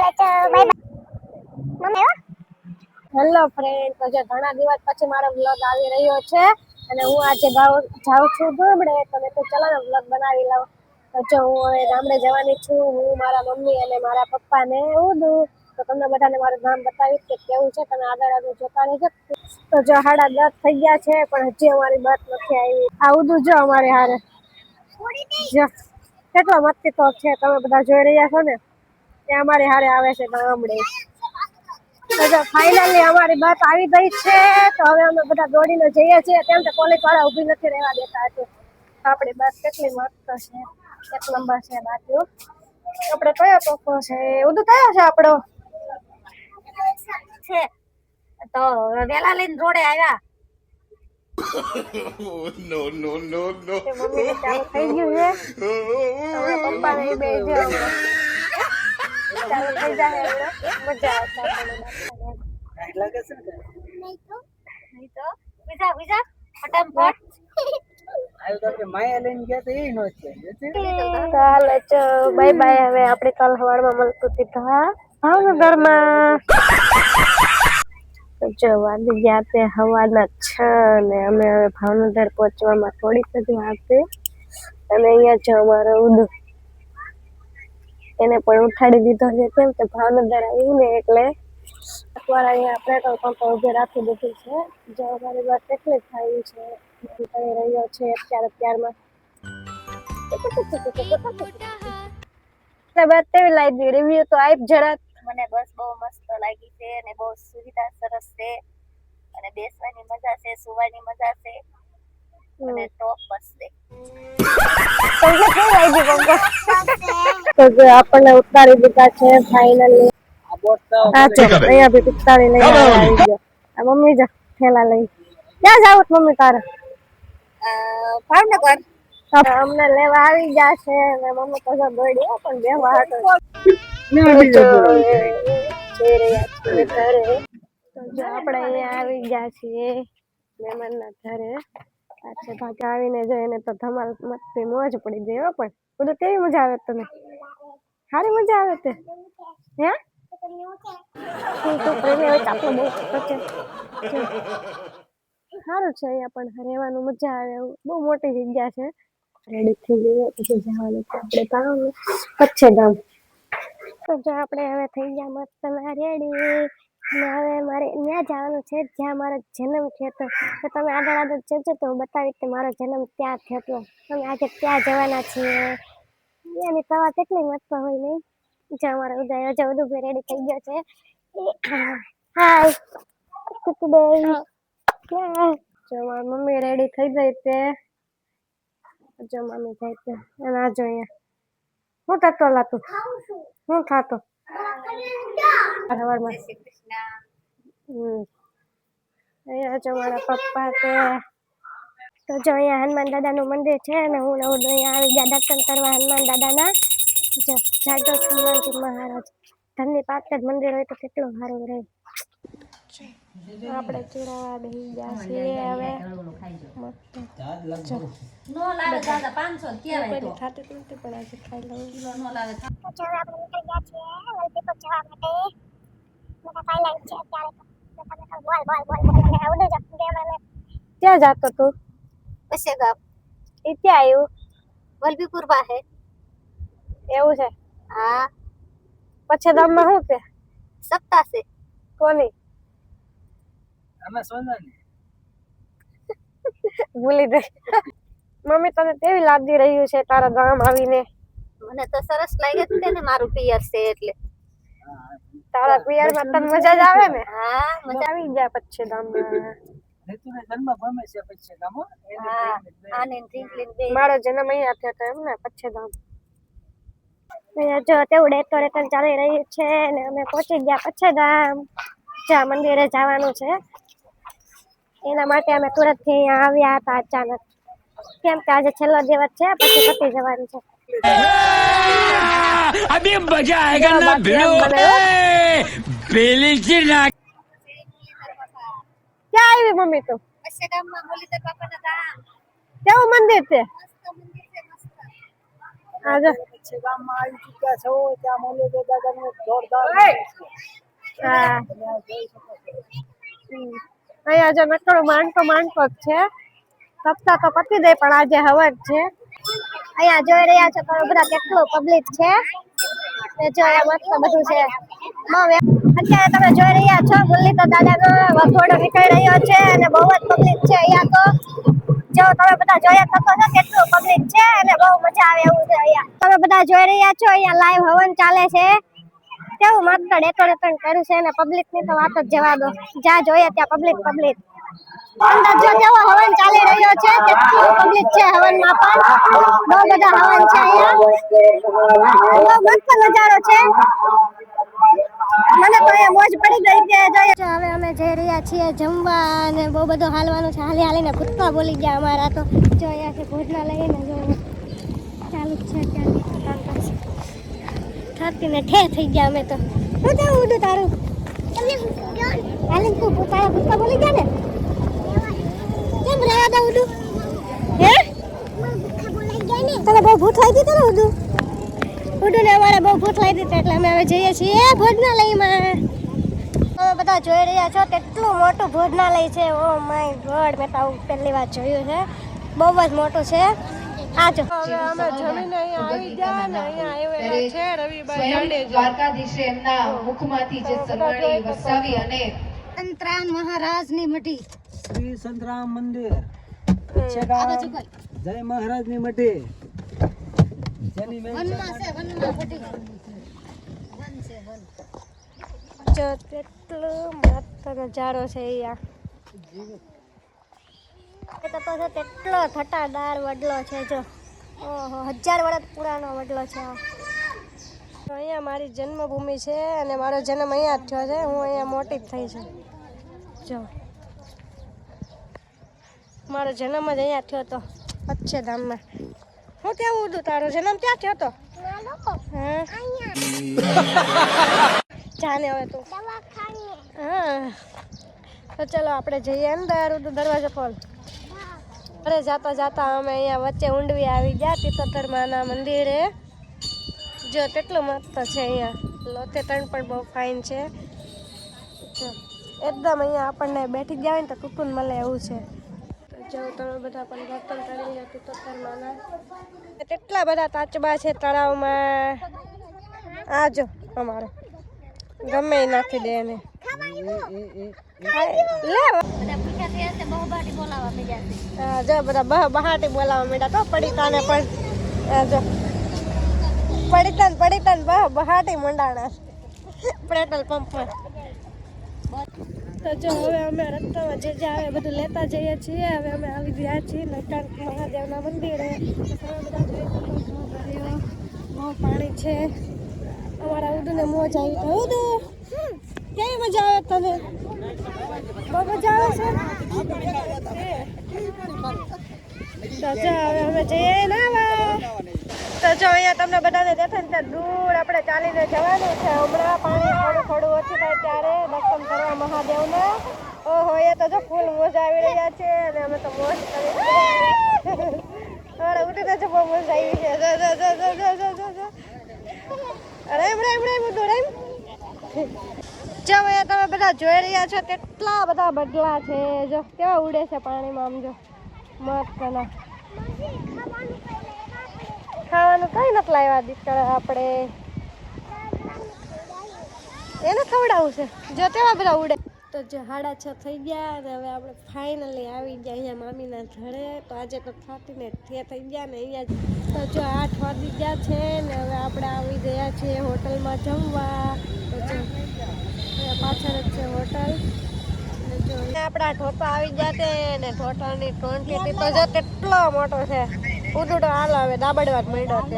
Hello friend, તો જે ઘણા દિવસ પછી મારો વ્લોગ આવી રહ્યો છે અને હું આજે જાઉં છું ગામડે. તો મેં તો ચલો વ્લોગ બનાવી લઉં. તો જો હું હવે ગામડે જવાની છું, હું મારા મમ્મી અને મારા પપ્પા ને ઉડું. તો તમને બધાને મારું ગામ બતાવીશ કે કેવું છે, તમે આગળ જોતા રહેજો. તો જો 10:30 થઈ ગયા છે પણ હજી અમારી બસ નથી આવી. આ ઉડું જો અમારે હારે જો કેટલો મસ્તી તો છે, તમે બધા જોઈ રહ્યા છો ને. એ અમારી હારે આવે છે ગામડે. તો ફાઇનલી અમારી બસ આવી ગઈ છે. તો હવે અમે બધા દોડીને જઈએ છીએ, કેમ કે પોલીસ વાળા ઊભી નથી રહેવા દેતા છે. આપણી બસ કેટલી મસ્ત છે, એક નંબર છે. બાકી આપણે કયો તોફો છે, ઉડું કયો છે આપણો છે. તો વેલા લઈને રોડે આવ્યા. No, no, no, no. Mummy ને ચાલુ થઈ ગયું છે. હવે પપ્પા ને બે જો ચાલુ થઈ જાય મજા આવશે. લાગે છે ને નહીં તો બીજા ફટાફટ આવ્યો તો માયા લઈને ગયા તો એ નો છે. ચાલો ચો બાય બાય. હવે આપણે કાલ સવારમાં મળતું સીધા ભાવનગરમાં. જો વાગી ગયા તે હવાના 6 ને અમે હવે ભાવનગર પહોંચવામાં થોડીક જ વાર છે. અને અહીંયા જો અમારો ઉડું એને પણ ઉઠાડી દીધો છે, કેમ કે ભાવનગર આવ્યું ને એટલે એકવાર અહીંયા પેટ્રોલ પંપ ઉભી રાખી દીધી છે. જો અમારી બસ કેટલી થાય છે થઈ રહ્યો છે અત્યારમાં. બસ કેવી લાગી? રિવ્યુ તો આપ જરાક. મને બસ બહુ મસ્ત લાગી છે અને બહુ સુવિધા સરસ છે અને બેસવાની મજા છે, સુવાની મજા છે અને ટોપ બસ છે. તમને કેવી લાગી પંકજ? તો જો આપણને ઉતારી દીધા છે ફાઇનલી. આ બોટ તો હા ચો અહીંયા ભી ઉતારી લઈ આવી ગયો. આ મમ્મી જો થેલા લઈ. ક્યાં જાવ મમ્મી તારે? ભાવનગર અમને લેવા આવી ગયા છે અને મમ્મી તો દોડી પણ બે વાર જો આપણે અહીંયા આવી ગયા છીએ મહેમાનના ઘરે. અચ્છા ભાગે આવીને જો એને તો ધમાલ મસ્તી મોજ પડી ગઈ. પણ બધું કેવી મજા આવે તને? સારી મજા આવે તે હે? સારું છે અહીંયા પણ રહેવાનું મજા આવે એવું. બહુ મોટી જગ્યા છે. રેડી થઈ ગઈ પછી જવાનું છે આપણે ગામ કચ્છગામ. તો જો આપણે હવે થઈ ગયા મસ્ત રેડી. અને હવે મારે ત્યાં જવાનું છે જ્યાં મારો જન્મ થયો હતો. તો તમે આગળ જજો તો બતાવી કે મારો જન્મ ત્યાં થયો હતો. અમે આજે ત્યાં જવાના છીએ. એની તવા કેટલી મસ્ત હોય નહીં? જો અમારો ઉદય જો ઉદય રેડી થઈ ગયો છે. હાય કુકુબેન. જો મારી મમ્મી રેડી થઈ ગઈ છે. જો મમ્મી જાય છે અને આ જો અહીંયા શું થતો લાતું શું થતો સવારમાં. અહીંયા જો મારા પપ્પા છે. તો જો અહીંયા હનુમાન દાદાનું મંદિર છે અને હું નવું અહીંયા આવી ગયા દર્શન કરવા હનુમાન દાદાના. જો જાજો હનુમાનજી મહારાજ ધરની પાસે જ મંદિર હોય તો કેટલું સારું રહે. આપણે ચૂડાવા બેસી ગયા છીએ હવે. નો લાવે દાદા 500 કેવાય તો ખાતી નથી પણ આજે ખાઈ લઉં. નો લાવે. જો આપણે નીકળી ગયા છીએ વલભીપુર જવા માટે. બધા ખાઈ લાવી છે અત્યારે તો તમે બોલ આવડે જ કેમેરાને. ક્યાં જાતો તું? પછી ગામ એ ક્યાં આવ્યું? વલભીપુર પાસે. એવું છે? હા. પછી ગામમાં શું છે? સત્તા છે. કોની? અમે સોનાની ભૂલી ગઈ. મમ્મી તને કેવી લાગી રહ્યું છે તારા ગામ આવીને? મને તો સરસ લાગે છે ને, મારું પિયર છે એટલે. તારા પિયરમાં તને મજા જ આવે ને? હા મજા આવી ગયા પછી ગામમાં. ઋતુને જન્મ ગમે છે પછી ગામો. હા આને ડ્રિંકલિંગ બે મારો જન્મ અહીંયા થયો હતો એમ ને પછી ગામ. અહીંયા જો તેવું ડેકોરેશન ચાલી રહ્યું છે અને અમે પહોંચી ગયા પછી ગામ. જ્યાં મંદિરે જવાનું છે એના માટે અમે તુરંતથી અહીંયા આવ્યા હતા અચાનક. કેમ કે આજે છેલ્લો દિવસ છે પછી પતી જવાનું છે. अभी मजा आएगा ना भिड़ो बेली की ना. ક્યાં આવી મમ્મી તો? પછી ગામમાં મુરલીધર બાપાના ગામ. કેવું મંદિર છે? મસ્ત મંદિર છે મસ્ત. આજે 10 ગામમાં આવી ચૂક્યા છો ત્યાં મોલે દાદાનું જોરદાર હા તમે આ જોઈ શકો છો. અહીંયા જો નકરો માંડકો જ છે. સપ્તાહ તો પતી દે પણ આજે હવન છે. અહીંયા જોઈ રહ્યા છો તમે બધા કેટલું પબ્લિક છે. જો અહીંયા મસ્ત બધું છે. અત્યારે તમે જોઈ રહ્યા છો મુરલીધર દાદાનો વખોડો નીકળી રહ્યો છે અને બહુ જ પબ્લિક છે અહીંયા તો. જો તમે બધા જોયા શકો છો કેટલું પબ્લિક છે અને બહુ મજા આવે એવું છે અહીંયા. તમે બધા જોઈ રહ્યા છો અહીંયા લાઈવ હવન ચાલે છે. કેવું મસ્ત ડેકોરેશન કર્યું છે અને પબ્લિક ની તો વાત જ જવા દો. જ્યાં જોઈએ ત્યાં પબ્લિક. અંદર જો કેવો હવન ચાલી રહ્યો છે કેટલું પબ્લિક છે હવનમાં પણ. બહુ બધા હવન છે અહીંયા. બહુ મસ્ત નજારો છે. મને તો એ મોજ પડી ગઈ કે જો હવે અમે જઈ રહ્યા છીએ જમવા અને બહુ બધું હાલવાનું છે. હાલીને ભૂતકા બોલી ગયા અમારા તો. જો અહીંયાથી ભોજના લઈને જો ચાલુ જ છે અત્યારે. થાકીને ઠે થઈ ગયા અમે તો. શું થયું ઉડું તારું? હાલીને તું તારા ભૂતકા બોલી ગયા ને? કેમ રહેવા દઉં ઉડું? હે? તને બહુ ભૂખ લાગી તને ઉડું? ઉડું ને અમારે બહુ ભૂખ લાગી હતી એટલે અમે હવે જઈએ છીએ ભોજનાલયમાં. તમે બધા જોઈ રહ્યા છો કેટલું મોટું ભોજનાલય છે. ઓ માય ગોડ, મેં તો આવું પહેલી વાર જોયું છે. બહુ જ મોટું છે. આ જો અમે જમીને અહીંયા આવી ગયા ને અહીંયા આવેલા છે રવિભાઈ જાડેજા. દ્વારકાધીશે એમના મુખમાંથી જે સલવાણી વસાવી અને સંતરામ મહારાજની મઢી. શ્રી સંતરામ મંદિર છે ગામ જય મહારાજની મઢી. જેની મેં જો કેટલું મસ્ત નજારો છે અહીંયા. તો કેટલો થટાદાર વડલો છે. જો ઓહો 1000 વર્ષ પુરાનો વડલો છે. અહીંયા મારી જન્મભૂમિ છે અને મારો જન્મ અહીંયા જ થયો છે. હું અહીંયા મોટી જ થઈ છું. જો મારો જન્મ જ અહીંયા થયો હતો અક્ષરધામમાં. હું કેવું હતું તારો જન્મ ક્યાં થયો હતો? હા જાને હવે તું. હા તો ચલો આપણે જઈએ અંદર. દરવાજો ખોલ. અરે જાતા અમે અહીંયા વચ્ચે ઊંડવી આવી ગયા તીર્થોત્તરમાના મંદિરે. જો કેટલું મસ્ત છે અહીંયા. લોથેટણ પણ બહુ ફાઇન છે. જો એકદમ અહીંયા આપણને બેઠી ગયા હોય ને તો કુકુન મળે એવું છે. તો જો તમે બધા પણ દર્શન કરી લો તીર્થોત્તરમાના. કેટલા બધા તાચબા છે તળાવમાં. આ જો અમારો ગમે એ નાખી દે એને. જો બધા બહાટી બોલાવા માંડ્યા તો પડીતાને પણ. જો પડીતાને બહાટી મંડાણા પેટ્રોલ પંપમાં. તો જો હવે અમે રસ્તામાં જે આવે બધું લેતા જઈએ છીએ. હવે અમે આવી ગયા છીએ નકાન મહાદેવના મંદિરે. બહુ પાણી છે. અમારા ઉદુને મોજ આવી તો ઉદુ કેવી મજા આવે તને? બહુ મજા આવે છે. તો જો હવે અમે જઈએ નાવા. તો જો અહીંયા તમને બધાને દેખાય ને ત્યાં દૂર આપણે ચાલીને જવાનું છે. હમણાં પાણી થોડું ઓછું થાય ત્યારે દર્શન કરવા મહાદેવના. ઓહો એ તો જો ફૂલ મોજ આવી રહ્યા છે અને અમે તો મોજ કરી. અરે ઉઠી તો બહુ મજા આવી છે. જો અહીંયા તમે બધા જોઈ રહ્યા છો કેટલા બધા બદલા છે. જો કેવા ઉડે છે પાણીમાં. આમ જો મસ્ત ના ખાવાનું કઈ નથી લાવ્યા દીકરા આપણે. એને ખવડાવવું છે. જો કેવા બધા ઉડે. તો જો 6:30 થઈ ગયા અને હવે આપણે ફાઇનલી આવી ગયા અહીંયા મામીના ઘરે. તો આજે તો થાકીને થઈ ગયા ને અહીંયા. તો જો 8 વાગી ગયા છે ને હવે આપણે આવી ગયા છીએ હોટલમાં જમવા. તો જો પાછળ જ છે હોટલ. જો આપણા ઢોસા આવી ગયા છે ને ઢોસાની ક્વોન્ટિટી તો જો કેટલો મોટો છે. ઉડુડો હાલો હવે દાબડવા જ મળ્યો છે.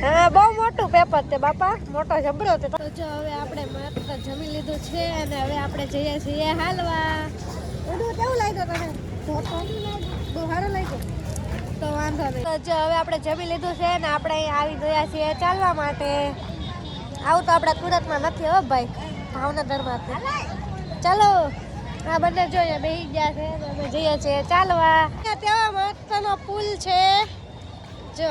હા બહુ મોટું પેપર છે બાપા. મોટો જબરો છે. તો જો હવે આપણે મસ્ત જમી લીધું છે અને હવે આપણે જઈએ છીએ હાલવા. ઉડું કેવું લાગ્યું તને? બહુ સારું લાગ્યું. તો વાંધો નહીં. તો જો હવે આપણે જમી લીધું છે ને આપણે અહીં આવી ગયા છીએ ચાલવા માટે. આવું તો આપણા સુરતમાં નથી હો ભાઈ, ભાવનગરમાં છે. ચાલો આ બધા જો અહીંયા બેસી ગયા છે તો અમે જઈએ છીએ ચાલવા. ત્યાં મસ્તનો પુલ છે જો